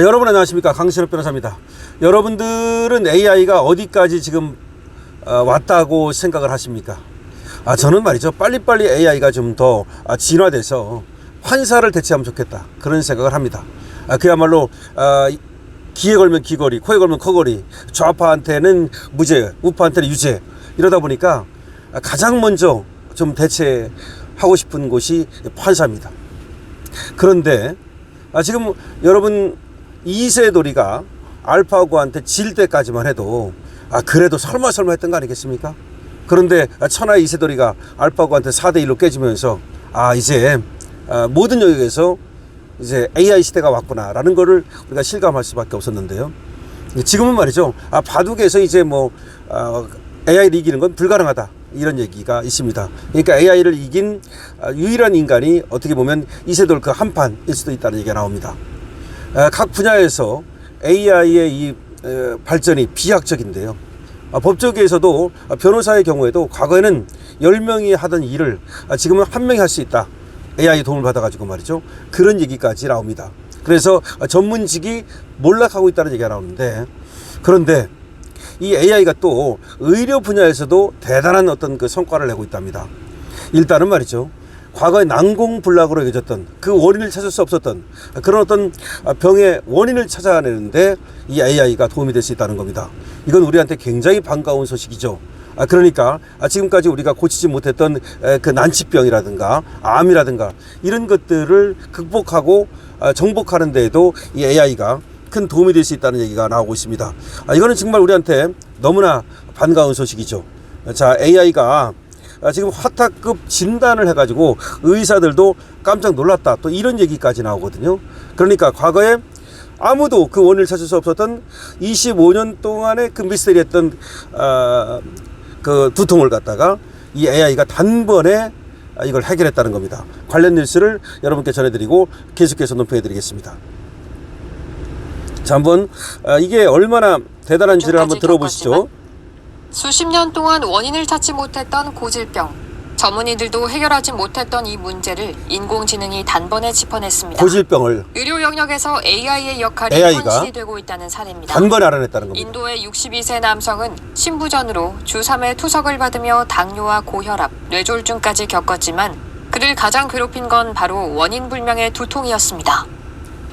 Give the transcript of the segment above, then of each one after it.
여러분 안녕하십니까, 강신업 변호사입니다. 여러분들은 AI가 어디까지 지금 왔다고 생각을 하십니까? 저는 말이죠, 빨리빨리 AI가 좀 더 진화돼서 판사를 대체하면 좋겠다, 그런 생각을 합니다. 그야말로 귀에 걸면 귀걸이, 코에 걸면 코걸이, 좌파한테는 무죄, 우파한테는 유죄, 이러다 보니까 가장 먼저 좀 대체하고 싶은 곳이 판사입니다. 그런데 지금 여러분 이세돌이가 알파고한테 질 때까지만 해도 그래도 설마 했던 거 아니겠습니까? 그런데 천하의 이세돌이가 알파고한테 4대1로 깨지면서 이제 모든 영역에서 이제 AI 시대가 왔구나라는 거를 우리가 실감할 수밖에 없었는데요. 지금은 말이죠, 바둑에서 이제 뭐 AI를 이기는 건 불가능하다, 이런 얘기가 있습니다. 그러니까 AI를 이긴 유일한 인간이 어떻게 보면 이세돌 그 한판일 수도 있다는 얘기가 나옵니다. 각 분야에서 AI의 이 발전이 비약적인데요. 법조계에서도 변호사의 경우에도 과거에는 10명이 하던 일을 지금은 1명이 할 수 있다, AI 도움을 받아가지고 말이죠, 그런 얘기까지 나옵니다. 그래서 전문직이 몰락하고 있다는 얘기가 나오는데, 그런데 이 AI가 또 의료 분야에서도 대단한 어떤 그 성과를 내고 있답니다. 일단은 말이죠, 과거에 난공불락으로 여겨졌던 그 원인을 찾을 수 없었던 그런 어떤 병의 원인을 찾아내는데 이 AI가 도움이 될 수 있다는 겁니다. 이건 우리한테 굉장히 반가운 소식이죠. 그러니까 지금까지 우리가 고치지 못했던 그 난치병이라든가 암이라든가 이런 것들을 극복하고 정복하는 데에도 이 AI가 큰 도움이 될 수 있다는 얘기가 나오고 있습니다. 이거는 정말 우리한테 너무나 반가운 소식이죠. 자, AI가 지금 화탁급 진단을 해가지고 의사들도 깜짝 놀랐다, 또 이런 얘기까지 나오거든요. 그러니까 과거에 아무도 그 원인을 찾을 수 없었던 25년 동안의 그 미스터리했던 그 두통을 갖다가 이 AI가 단번에 이걸 해결했다는 겁니다. 관련 뉴스를 여러분께 전해드리고 계속해서 논평해드리겠습니다. 자, 한번 이게 얼마나 대단한지를 한번 들어보시죠. 수십 년 동안 원인을 찾지 못했던 고질병, 전문의들도 해결하지 못했던 이 문제를 인공지능이 단번에 짚어냈습니다. 고질병을 의료 영역에서 AI의 역할이 AI가 현실이 되고 있다는 사례입니다. 단번에 알아냈다는 겁니다. 인도의 62세 남성은 신부전으로 주 3회 투석을 받으며 당뇨와 고혈압, 뇌졸중까지 겪었지만 그를 가장 괴롭힌 건 바로 원인 불명의 두통이었습니다.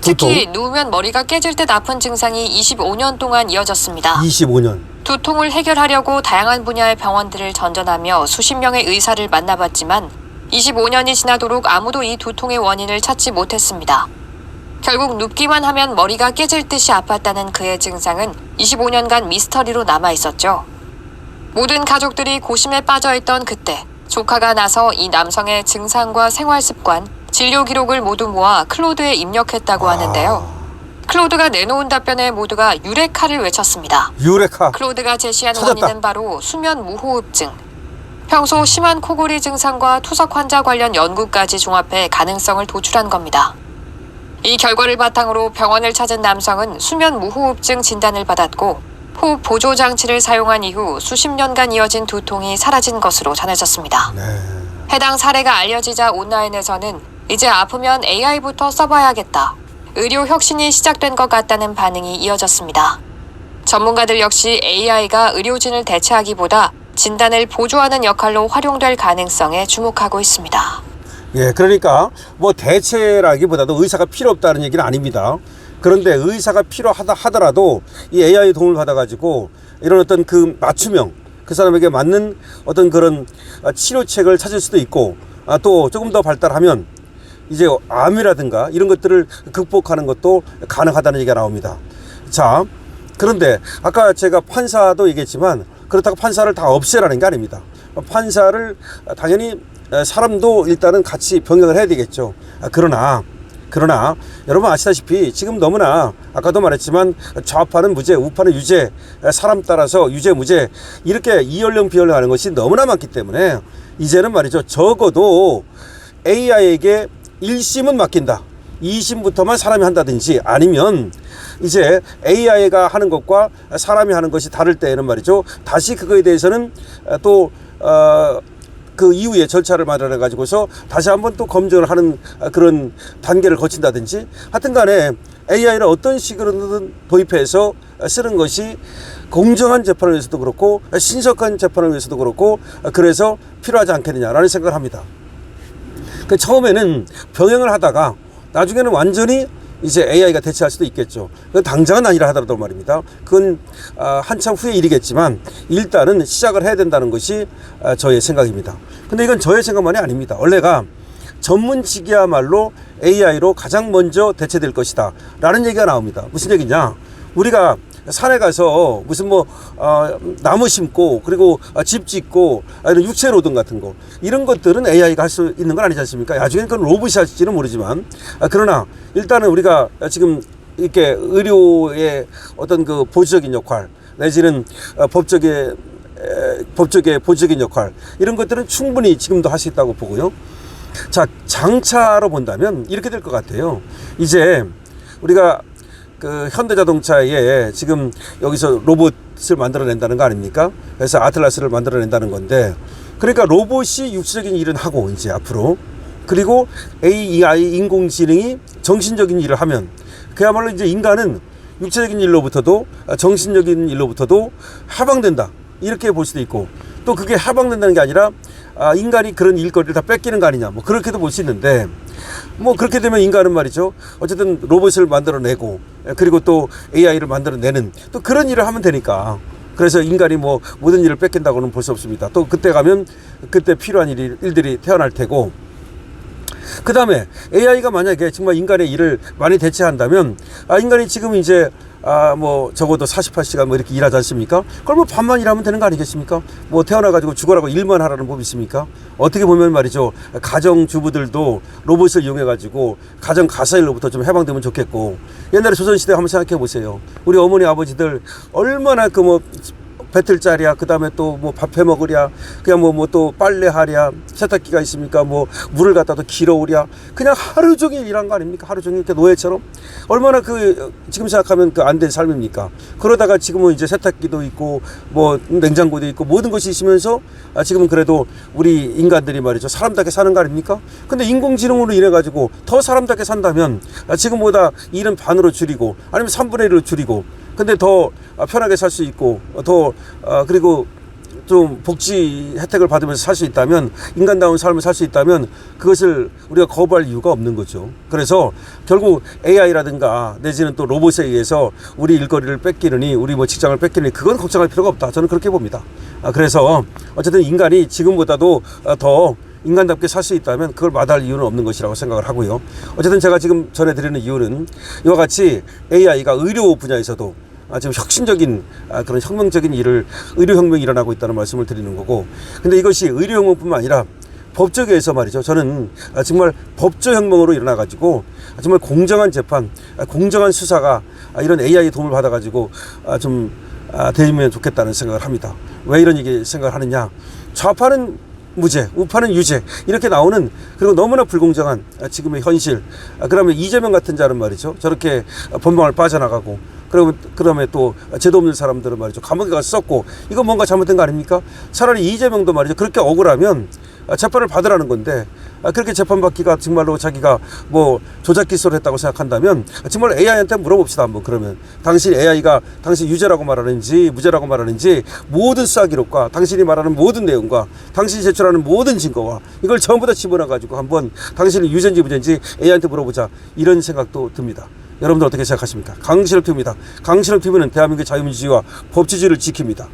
특히 누우면 머리가 깨질 듯 아픈 증상이 25년 동안 이어졌습니다. 25년. 두통을 해결하려고 다양한 분야의 병원들을 전전하며 수십 명의 의사를 만나봤지만 25년이 지나도록 아무도 이 두통의 원인을 찾지 못했습니다. 결국 눕기만 하면 머리가 깨질 듯이 아팠다는 그의 증상은 25년간 미스터리로 남아있었죠. 모든 가족들이 고심에 빠져있던 그때 조카가 나서 이 남성의 증상과 생활습관, 진료 기록을 모두 모아 클로드에 입력했다고 하는데요. 클로드가 내놓은 답변에 모두가 유레카를 외쳤습니다. 유레카. 클로드가 제시한 찾았다. 원인은 바로 수면 무호흡증. 평소 심한 코골이 증상과 투석 환자 관련 연구까지 종합해 가능성을 도출한 겁니다. 이 결과를 바탕으로 병원을 찾은 남성은 수면 무호흡증 진단을 받았고 호흡 보조 장치를 사용한 이후 수십 년간 이어진 두통이 사라진 것으로 전해졌습니다. 해당 사례가 알려지자 온라인에서는 이제 아프면 AI부터 써봐야겠다, 의료 혁신이 시작된 것 같다는 반응이 이어졌습니다. 전문가들 역시 AI가 의료진을 대체하기보다 진단을 보조하는 역할로 활용될 가능성에 주목하고 있습니다. 예, 그러니까 뭐 대체라기보다도 의사가 필요 없다는 얘기는 아닙니다. 그런데 의사가 필요하다 하더라도 이 AI 도움을 받아가지고 이런 어떤 그 맞춤형, 그 사람에게 맞는 어떤 그런 치료책을 찾을 수도 있고, 또 조금 더 발달하면 이제 암이라든가 이런 것들을 극복하는 것도 가능하다는 얘기가 나옵니다. 자, 그런데 아까 제가 판사도 얘기했지만 그렇다고 판사를 다 없애라는 게 아닙니다. 판사를 당연히 사람도 일단은 같이 병행을 해야 되겠죠. 그러나 여러분 아시다시피 지금 너무나 아까도 말했지만 좌파는 무죄, 우파는 유죄, 사람 따라서 유죄, 무죄 이렇게 이연령 비연령 하는 것이 너무나 많기 때문에 이제는 말이죠, 적어도 AI에게 1심은 맡긴다, 2심부터만 사람이 한다든지, 아니면 이제 AI가 하는 것과 사람이 하는 것이 다를 때에는 말이죠, 다시 그거에 대해서는 또 그 이후에 절차를 마련해 가지고서 다시 한번 또 검증을 하는 그런 단계를 거친다든지 하여튼 간에 AI를 어떤 식으로든 도입해서 쓰는 것이 공정한 재판을 위해서도 그렇고 신속한 재판을 위해서도 그렇고 그래서 필요하지 않겠느냐라는 생각을 합니다. 그 처음에는 병행을 하다가 나중에는 완전히 이제 AI가 대체할 수도 있겠죠. 그 당장은 아니라 하더라도 말입니다. 그건 한참 후의 일이겠지만 일단은 시작을 해야 된다는 것이 저의 생각입니다. 근데 이건 저의 생각만이 아닙니다. 원래가 전문직이야말로 AI로 가장 먼저 대체될 것이다 라는 얘기가 나옵니다. 무슨 얘기냐, 우리가 산에 가서 무슨 나무 심고 그리고 집 짓고 이런 육체노동 같은 거 이런 것들은 AI가 할 수 있는 건 아니지 않습니까? 나중에는 그건 로봇이 할지는 모르지만 그러나 일단은 우리가 지금 이렇게 의료의 어떤 그 보조적인 역할 내지는 법적의 보조적인 역할 이런 것들은 충분히 지금도 할 수 있다고 보고요. 자, 장차로 본다면 이렇게 될 것 같아요. 이제 우리가 그 현대자동차에 지금 여기서 로봇을 만들어낸다는 거 아닙니까? 그래서 아틀라스를 만들어낸다는 건데, 그러니까 로봇이 육체적인 일은 하고 이제 앞으로, 그리고 AI 인공지능이 정신적인 일을 하면 그야말로 이제 인간은 육체적인 일로부터도 정신적인 일로부터도 해방된다 이렇게 볼 수도 있고, 또 그게 해방된다는 게 아니라 인간이 그런 일거리를 다 뺏기는 거 아니냐 뭐 그렇게도 볼 수 있는데, 뭐 그렇게 되면 인간은 말이죠 어쨌든 로봇을 만들어내고 그리고 또 AI를 만들어내는 또 그런 일을 하면 되니까, 그래서 인간이 뭐 모든 일을 뺏긴다고는 볼 수 없습니다. 또 그때 가면 그때 필요한 일들이 태어날 테고, 그 다음에 AI가 만약에 정말 인간의 일을 많이 대체한다면 인간이 지금 이제 뭐 적어도 48시간 뭐 이렇게 일하지 않습니까? 그럼 뭐 반만 일하면 되는 거 아니겠습니까? 뭐 태어나가지고 죽어라고 일만 하라는 법이 있습니까? 어떻게 보면 말이죠, 가정주부들도 로봇을 이용해가지고 가정 가사일로부터 좀 해방되면 좋겠고, 옛날에 조선시대 한번 생각해 보세요. 우리 어머니 아버지들 얼마나 그 뭐 배틀짜리야, 그 다음에 또 뭐 밥 해 먹으랴, 그냥 뭐 또 빨래하랴, 세탁기가 있습니까? 뭐 물을 갖다 또 길어오랴, 그냥 하루 종일 일한 거 아닙니까? 하루 종일 이렇게 노예처럼. 얼마나 지금 생각하면 안 된 삶입니까? 그러다가 지금은 이제 세탁기도 있고 뭐 냉장고도 있고 모든 것이 있으면서 지금은 그래도 우리 인간들이 말이죠 사람답게 사는 거 아닙니까? 근데 인공지능으로 인해 가지고 더 사람답게 산다면 지금보다 일은 반으로 줄이고 아니면 3분의 1로 줄이고, 근데 더 편하게 살 수 있고 더 그리고 좀 복지 혜택을 받으면서 살 수 있다면, 인간다운 삶을 살 수 있다면 그것을 우리가 거부할 이유가 없는 거죠. 그래서 결국 AI라든가 내지는 또 로봇에 의해서 우리 일거리를 뺏기느니 우리 뭐 직장을 뺏기느니 그건 걱정할 필요가 없다, 저는 그렇게 봅니다. 그래서 어쨌든 인간이 지금보다도 더 인간답게 살 수 있다면 그걸 마다할 이유는 없는 것이라고 생각을 하고요. 어쨌든 제가 지금 전해드리는 이유는 이와 같이 AI가 의료 분야에서도 지금 혁신적인 그런 혁명적인 일을, 의료혁명이 일어나고 있다는 말씀을 드리는 거고, 근데 이것이 의료혁명뿐만 아니라 법조계에서 말이죠, 저는 정말 법조혁명으로 일어나가지고 정말 공정한 재판, 공정한 수사가 이런 AI의 도움을 받아가지고 좀 되면 좋겠다는 생각을 합니다. 왜 이런 생각을 하느냐, 좌파는 무죄, 우파는 유죄 이렇게 나오는, 그리고 너무나 불공정한 지금의 현실, 그러면 이재명 같은 자는 말이죠 저렇게 법망을 빠져나가고, 그러면 또 죄도 없는 사람들은 말이죠 감옥에 가서 썼고, 이거 뭔가 잘못된 거 아닙니까? 차라리 이재명도 말이죠 그렇게 억울하면 재판을 받으라는 건데, 그렇게 재판받기가 정말로 자기가 뭐 조작 기소를 했다고 생각한다면 정말 AI한테 물어봅시다 한번. 그러면 당신 AI가 당신 유죄라고 말하는지 무죄라고 말하는지 모든 수사 기록과 당신이 말하는 모든 내용과 당신이 제출하는 모든 증거와 이걸 전부 다 집어넣어 가지고 한번 당신이 유죄인지 무죄인지 AI한테 물어보자, 이런 생각도 듭니다. 여러분들 어떻게 생각하십니까? 강신업 TV입니다. 강신업 TV는 대한민국의 자유민주주의와 법치주의를 지킵니다.